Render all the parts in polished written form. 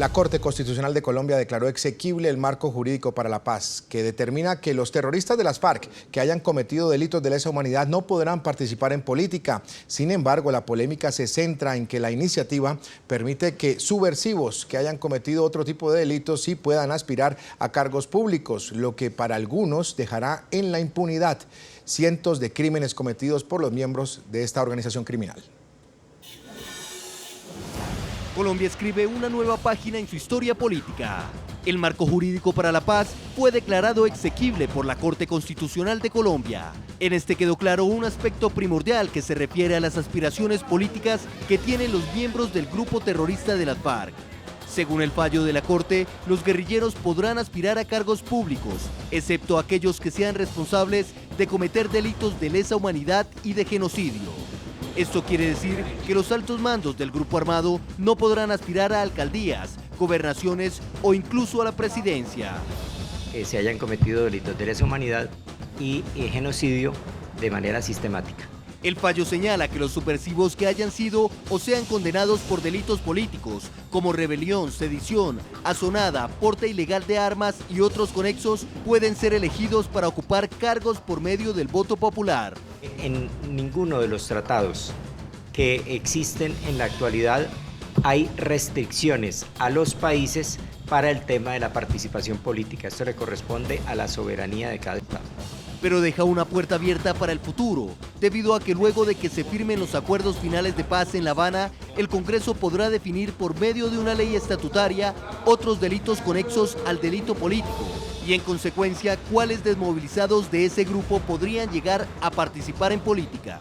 La Corte Constitucional de Colombia declaró exequible el marco jurídico para la paz, que determina que los terroristas de las FARC que hayan cometido delitos de lesa humanidad no podrán participar en política. Sin embargo, la polémica se centra en que la iniciativa permite que subversivos que hayan cometido otro tipo de delitos sí puedan aspirar a cargos públicos, lo que para algunos dejará en la impunidad cientos de crímenes cometidos por los miembros de esta organización criminal. Colombia escribe una nueva página en su historia política. El marco jurídico para la paz fue declarado exequible por la Corte Constitucional de Colombia. En este quedó claro un aspecto primordial que se refiere a las aspiraciones políticas que tienen los miembros del grupo terrorista de las FARC. Según el fallo de la Corte, los guerrilleros podrán aspirar a cargos públicos, excepto aquellos que sean responsables de cometer delitos de lesa humanidad y de genocidio. Esto quiere decir que los altos mandos del grupo armado no podrán aspirar a alcaldías, gobernaciones o incluso a la presidencia. Se hayan cometido delitos de lesa humanidad y genocidio de manera sistemática. El fallo señala que los subversivos que hayan sido o sean condenados por delitos políticos, como rebelión, sedición, asonada, porte ilegal de armas y otros conexos, pueden ser elegidos para ocupar cargos por medio del voto popular. En ninguno de los tratados que existen en la actualidad hay restricciones a los países para el tema de la participación política. Esto le corresponde a la soberanía de cada estado. Pero deja una puerta abierta para el futuro, debido a que luego de que se firmen los acuerdos finales de paz en La Habana, el Congreso podrá definir por medio de una ley estatutaria otros delitos conexos al delito político y en consecuencia cuáles desmovilizados de ese grupo podrían llegar a participar en política.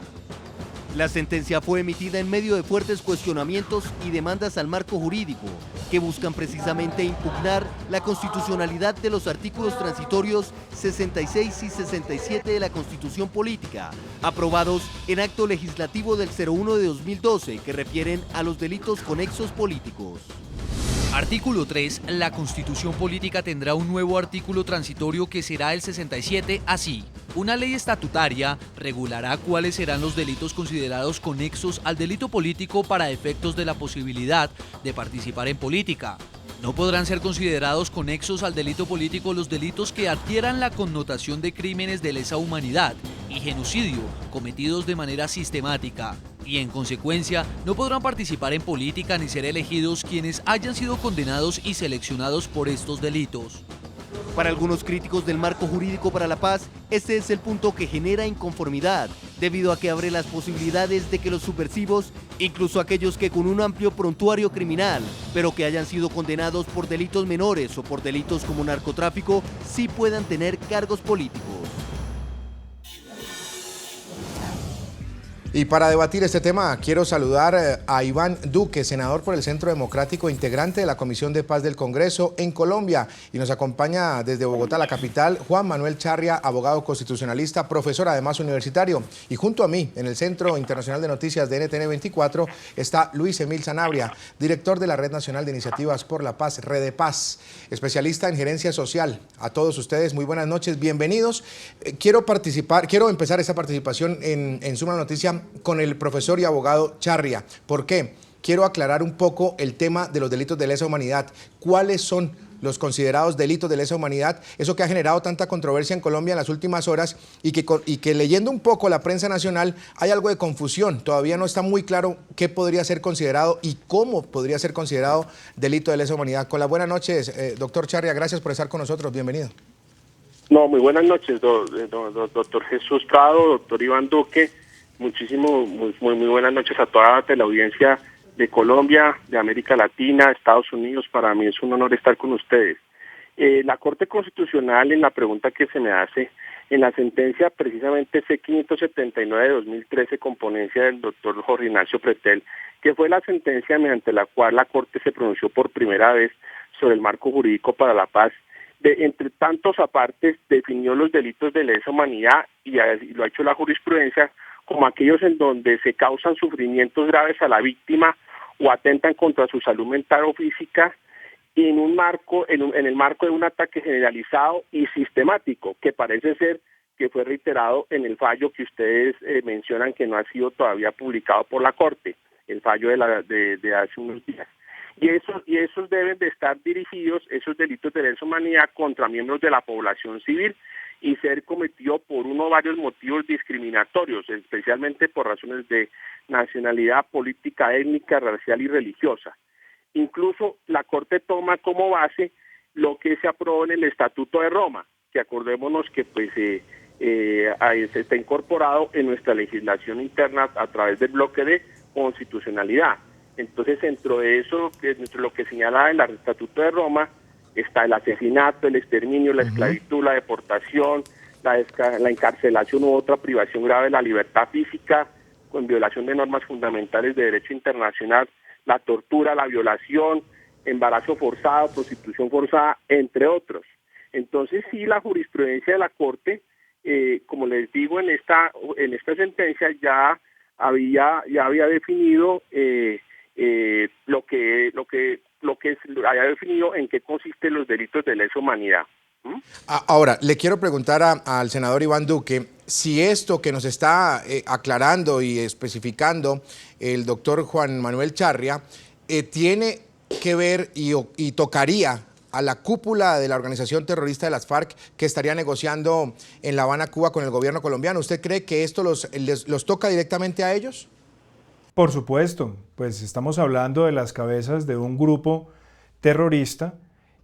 La sentencia fue emitida en medio de fuertes cuestionamientos y demandas al marco jurídico, que buscan precisamente impugnar la constitucionalidad de los artículos transitorios 66 y 67 de la Constitución Política, aprobados en acto legislativo del 01 de 2012, que refieren a los delitos conexos políticos. Artículo 3. La Constitución Política tendrá un nuevo artículo transitorio que será el 67, así. Una ley estatutaria regulará cuáles serán los delitos considerados conexos al delito político para efectos de la posibilidad de participar en política. No podrán ser considerados conexos al delito político los delitos que adquieran la connotación de crímenes de lesa humanidad y genocidio cometidos de manera sistemática. Y en consecuencia no podrán participar en política ni ser elegidos quienes hayan sido condenados y seleccionados por estos delitos. Para algunos críticos del marco jurídico para la paz, este es el punto que genera inconformidad, debido a que abre las posibilidades de que los subversivos, incluso aquellos que con un amplio prontuario criminal, pero que hayan sido condenados por delitos menores o por delitos como narcotráfico, sí puedan tener cargos políticos. Y para debatir este tema, quiero saludar a Iván Duque, senador por el Centro Democrático, integrante de la Comisión de Paz del Congreso en Colombia. Y nos acompaña desde Bogotá, la capital, Juan Manuel Charria, abogado constitucionalista, profesor además universitario. Y junto a mí, en el Centro Internacional de Noticias de NTN 24, está Luis Emil Sanabria, director de la Red Nacional de Iniciativas por la Paz, Redepaz, especialista en gerencia social. A todos ustedes, muy buenas noches, bienvenidos. Quiero empezar esta participación en Suma Noticia con el profesor y abogado Charria. ¿Por qué? Quiero aclarar un poco el tema de los delitos de lesa humanidad. ¿Cuáles son los considerados delitos de lesa humanidad? Eso que ha generado tanta controversia en Colombia en las últimas horas y que leyendo un poco la prensa nacional hay algo de confusión. Todavía no está muy claro qué podría ser considerado y cómo podría ser considerado delito de lesa humanidad. Con las buenas noches, doctor Charria, gracias por estar con nosotros. Bienvenido. No, muy buenas noches, doctor Jesús Prado, doctor Iván Duque. Muy buenas noches a toda la audiencia de Colombia, de América Latina, Estados Unidos. Para mí es un honor estar con ustedes. La Corte Constitucional, en la pregunta que se me hace, en la sentencia precisamente C-579 de 2013, con ponencia del doctor Jorge Ignacio Pretel, que fue la sentencia mediante la cual la Corte se pronunció por primera vez sobre el marco jurídico para la paz, entre tantos apartes, definió los delitos de lesa humanidad y lo ha hecho la jurisprudencia como aquellos en donde se causan sufrimientos graves a la víctima o atentan contra su salud mental o física en el marco de un ataque generalizado y sistemático, que parece ser que fue reiterado en el fallo que ustedes mencionan, que no ha sido todavía publicado por la Corte, el fallo de hace unos días. y esos deben de estar dirigidos, esos delitos de lesa humanidad, contra miembros de la población civil y ser cometido por uno o varios motivos discriminatorios, especialmente por razones de nacionalidad, política, étnica, racial y religiosa. Incluso la Corte toma como base lo que se aprobó en el Estatuto de Roma, que acordémonos que pues ahí se está incorporado en nuestra legislación interna a través del bloque de constitucionalidad. Entonces, dentro de eso, dentro de lo que señala el Estatuto de Roma, está el asesinato, el exterminio, la esclavitud, la deportación, la encarcelación u otra privación grave de la libertad física, con violación de normas fundamentales de derecho internacional, la tortura, la violación, embarazo forzado, prostitución forzada, entre otros. Entonces, sí, la jurisprudencia de la Corte, como les digo, en esta sentencia ya había definido lo que haya definido en qué consisten los delitos de lesa humanidad. Ahora, le quiero preguntar al senador Iván Duque si esto que nos está aclarando y especificando el doctor Juan Manuel Charria tiene que ver y tocaría a la cúpula de la organización terrorista de las FARC que estaría negociando en La Habana, Cuba, con el gobierno colombiano. ¿Usted cree que esto los toca directamente a ellos? Por supuesto, pues estamos hablando de las cabezas de un grupo terrorista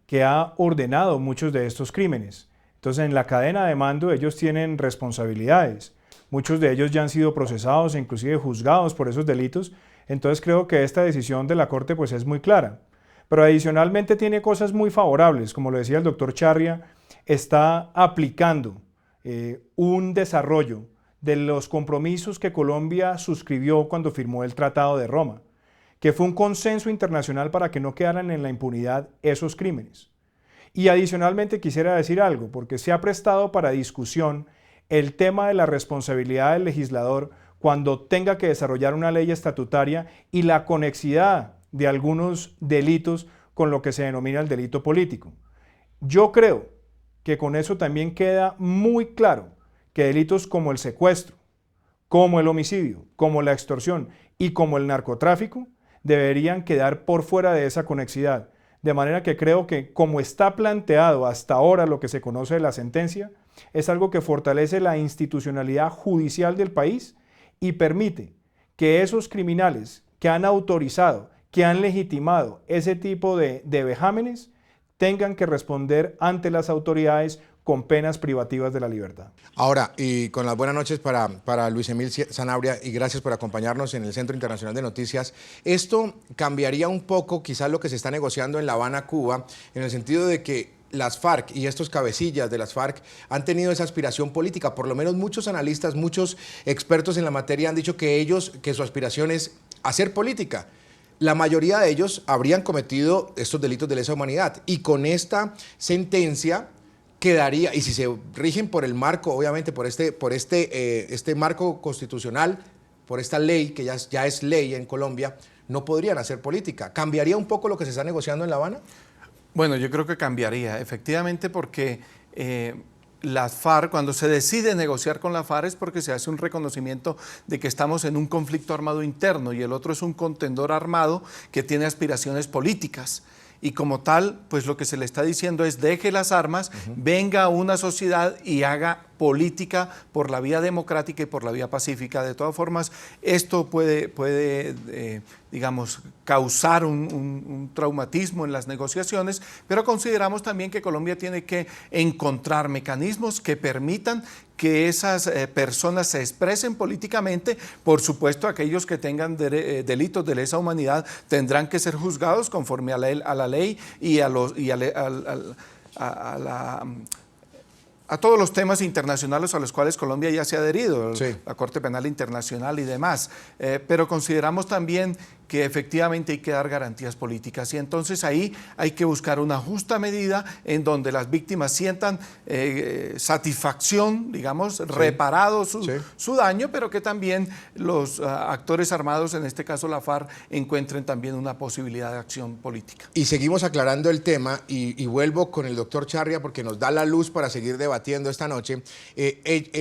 que ha ordenado muchos de estos crímenes. Entonces, en la cadena de mando ellos tienen responsabilidades. Muchos de ellos ya han sido procesados e inclusive juzgados por esos delitos. Entonces, creo que esta decisión de la Corte pues, es muy clara. Pero adicionalmente tiene cosas muy favorables. Como lo decía el doctor Charria, está aplicando un desarrollo de los compromisos que Colombia suscribió cuando firmó el Tratado de Roma, que fue un consenso internacional para que no quedaran en la impunidad esos crímenes. Y adicionalmente quisiera decir algo, porque se ha prestado para discusión el tema de la responsabilidad del legislador cuando tenga que desarrollar una ley estatutaria y la conexidad de algunos delitos con lo que se denomina el delito político. Yo creo que con eso también queda muy claro que delitos como el secuestro, como el homicidio, como la extorsión y como el narcotráfico deberían quedar por fuera de esa conexidad. De manera que creo que como está planteado hasta ahora lo que se conoce de la sentencia, es algo que fortalece la institucionalidad judicial del país y permite que esos criminales que han autorizado, que han legitimado ese tipo de vejámenes, tengan que responder ante las autoridades con penas privativas de la libertad. Ahora, y con las buenas noches para Luis Emil Sanabria, y gracias por acompañarnos en el Centro Internacional de Noticias. Esto cambiaría un poco quizás lo que se está negociando en La Habana, Cuba, en el sentido de que las FARC y estos cabecillas de las FARC han tenido esa aspiración política. Por lo menos muchos analistas, muchos expertos en la materia han dicho que su aspiración es hacer política. La mayoría de ellos habrían cometido estos delitos de lesa humanidad y con esta sentencia quedaría, y si se rigen por el marco, obviamente por este marco constitucional, por esta ley que ya es ley en Colombia, no podrían hacer política. ¿Cambiaría un poco lo que se está negociando en La Habana? Bueno, yo creo que cambiaría, efectivamente, porque las FARC, cuando se decide negociar con la FARC es porque se hace un reconocimiento de que estamos en un conflicto armado interno y el otro es un contendor armado que tiene aspiraciones políticas. Y como tal, pues lo que se le está diciendo es deje las armas, venga a una sociedad y haga política por la vía democrática y por la vía pacífica. De todas formas, esto puede digamos, causar un traumatismo en las negociaciones, pero consideramos también que Colombia tiene que encontrar mecanismos que permitan que esas personas se expresen políticamente. Por supuesto, aquellos que tengan delitos de lesa humanidad tendrán que ser juzgados conforme a la ley y a todos los temas internacionales a los cuales Colombia ya se ha adherido, sí, la Corte Penal Internacional y demás, pero consideramos también que efectivamente hay que dar garantías políticas y entonces ahí hay que buscar una justa medida en donde las víctimas sientan satisfacción, digamos, sí, reparado su daño, pero que también los actores armados, en este caso la FARC, encuentren también una posibilidad de acción política. Y seguimos aclarando el tema y vuelvo con el doctor Charria porque nos da la luz para seguir debatiendo esta noche.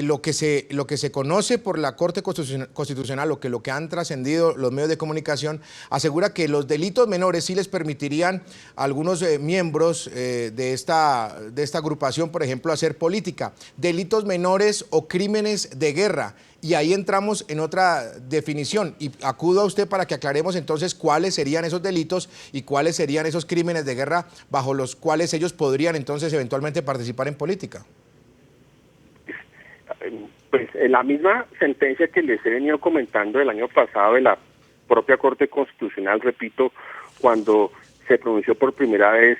Lo que se conoce por la Corte Constitucional, lo que han trascendido los medios de comunicación, Constitución, asegura que los delitos menores sí les permitirían a algunos miembros de esta agrupación, por ejemplo, hacer política. Delitos menores o crímenes de guerra. Y ahí entramos en otra definición y acudo a usted para que aclaremos entonces cuáles serían esos delitos y cuáles serían esos crímenes de guerra bajo los cuales ellos podrían entonces eventualmente participar en política. Pues en la misma sentencia que les he venido comentando del año pasado de la propia Corte Constitucional, repito, cuando se pronunció por primera vez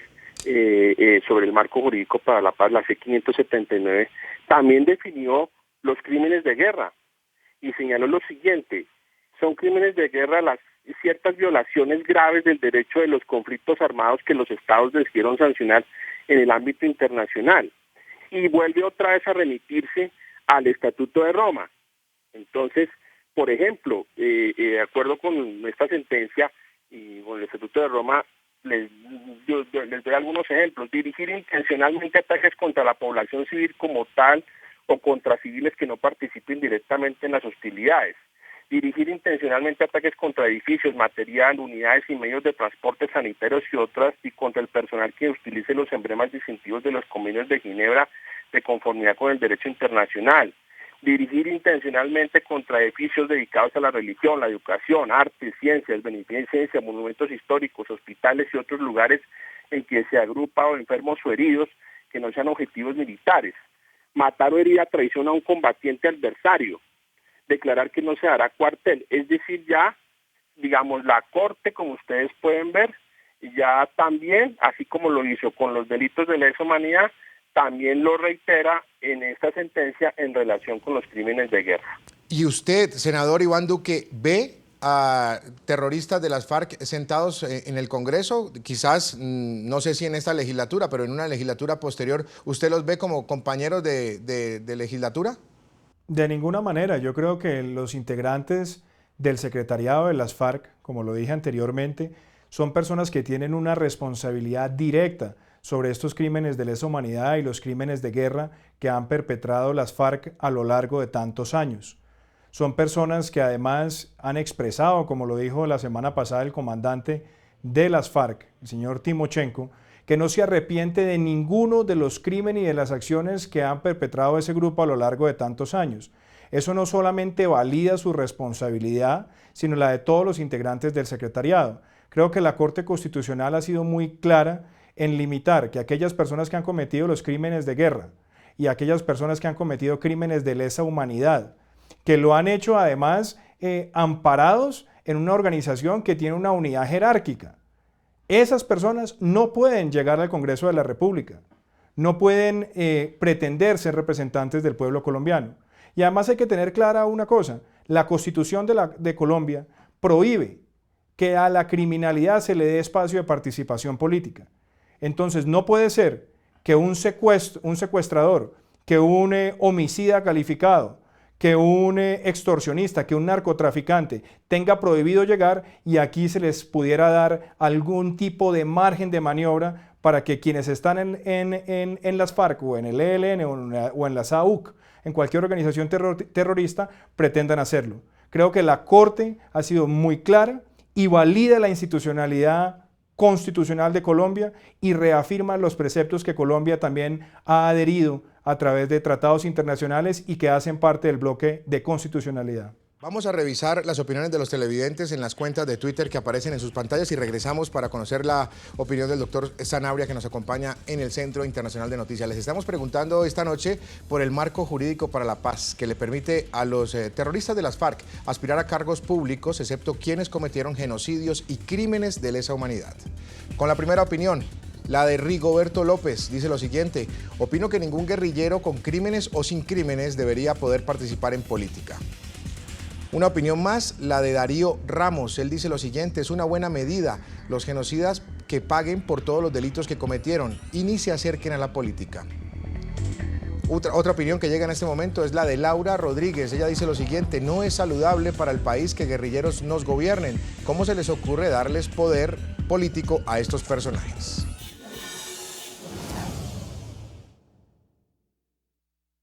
sobre el marco jurídico para la paz, la C-579, también definió los crímenes de guerra y señaló lo siguiente: son crímenes de guerra las ciertas violaciones graves del derecho de los conflictos armados que los estados decidieron sancionar en el ámbito internacional. Y vuelve otra vez a remitirse al Estatuto de Roma. Entonces, por ejemplo, de acuerdo con esta sentencia y con el Estatuto de Roma, les doy algunos ejemplos. Dirigir intencionalmente ataques contra la población civil como tal o contra civiles que no participen directamente en las hostilidades. Dirigir intencionalmente ataques contra edificios, material, unidades y medios de transporte sanitarios y otras, y contra el personal que utilice los emblemas distintivos de los convenios de Ginebra de conformidad con el derecho internacional. Dirigir intencionalmente contra edificios dedicados a la religión, la educación, artes, ciencias, beneficencia, monumentos históricos, hospitales y otros lugares en que se agrupa o enfermos o heridos que no sean objetivos militares. Matar o herir a traición a un combatiente adversario. Declarar que no se dará cuartel. Es decir, ya, digamos, la Corte, como ustedes pueden ver, ya también, así como lo hizo con los delitos de lesa humanidad, también lo reitera en esta sentencia en relación con los crímenes de guerra. ¿Y usted, senador Iván Duque, ve a terroristas de las FARC sentados en el Congreso? Quizás, no sé si en esta legislatura, pero en una legislatura posterior, ¿usted los ve como compañeros de legislatura? De ninguna manera. Yo creo que los integrantes del secretariado de las FARC, como lo dije anteriormente, son personas que tienen una responsabilidad directa sobre estos crímenes de lesa humanidad y los crímenes de guerra que han perpetrado las FARC a lo largo de tantos años. Son personas que además han expresado, como lo dijo la semana pasada el comandante de las FARC, el señor Timochenko, que no se arrepiente de ninguno de los crímenes y de las acciones que han perpetrado ese grupo a lo largo de tantos años. Eso no solamente valida su responsabilidad, sino la de todos los integrantes del secretariado. Creo que la Corte Constitucional ha sido muy clara en limitar que aquellas personas que han cometido los crímenes de guerra y aquellas personas que han cometido crímenes de lesa humanidad, que lo han hecho además amparados en una organización que tiene una unidad jerárquica. Esas personas no pueden llegar al Congreso de la República, no pueden pretender ser representantes del pueblo colombiano. Y además hay que tener clara una cosa: la Constitución de Colombia prohíbe que a la criminalidad se le dé espacio de participación política. Entonces no puede ser que un secuestrador, que un homicida calificado, que un extorsionista, que un narcotraficante tenga prohibido llegar y aquí se les pudiera dar algún tipo de margen de maniobra para que quienes están en las FARC o en el ELN o en la SAUC, en cualquier organización terrorista, pretendan hacerlo. Creo que la Corte ha sido muy clara y valida la institucionalidad constitucional de Colombia y reafirma los preceptos que Colombia también ha adherido a través de tratados internacionales y que hacen parte del bloque de constitucionalidad. Vamos a revisar las opiniones de los televidentes en las cuentas de Twitter que aparecen en sus pantallas y regresamos para conocer la opinión del doctor Sanabria, que nos acompaña en el Centro Internacional de Noticias. Les estamos preguntando esta noche por el marco jurídico para la paz que le permite a los terroristas de las FARC aspirar a cargos públicos, excepto quienes cometieron genocidios y crímenes de lesa humanidad. Con la primera opinión, la de Rigoberto López, dice lo siguiente: opino que ningún guerrillero con crímenes o sin crímenes debería poder participar en política. Una opinión más, la de Darío Ramos. Él dice lo siguiente: es una buena medida. Los genocidas que paguen por todos los delitos que cometieron y ni se acerquen a la política. Otra opinión que llega en este momento es la de Laura Rodríguez. Ella dice lo siguiente: no es saludable para el país que guerrilleros nos gobiernen. ¿Cómo se les ocurre darles poder político a estos personajes?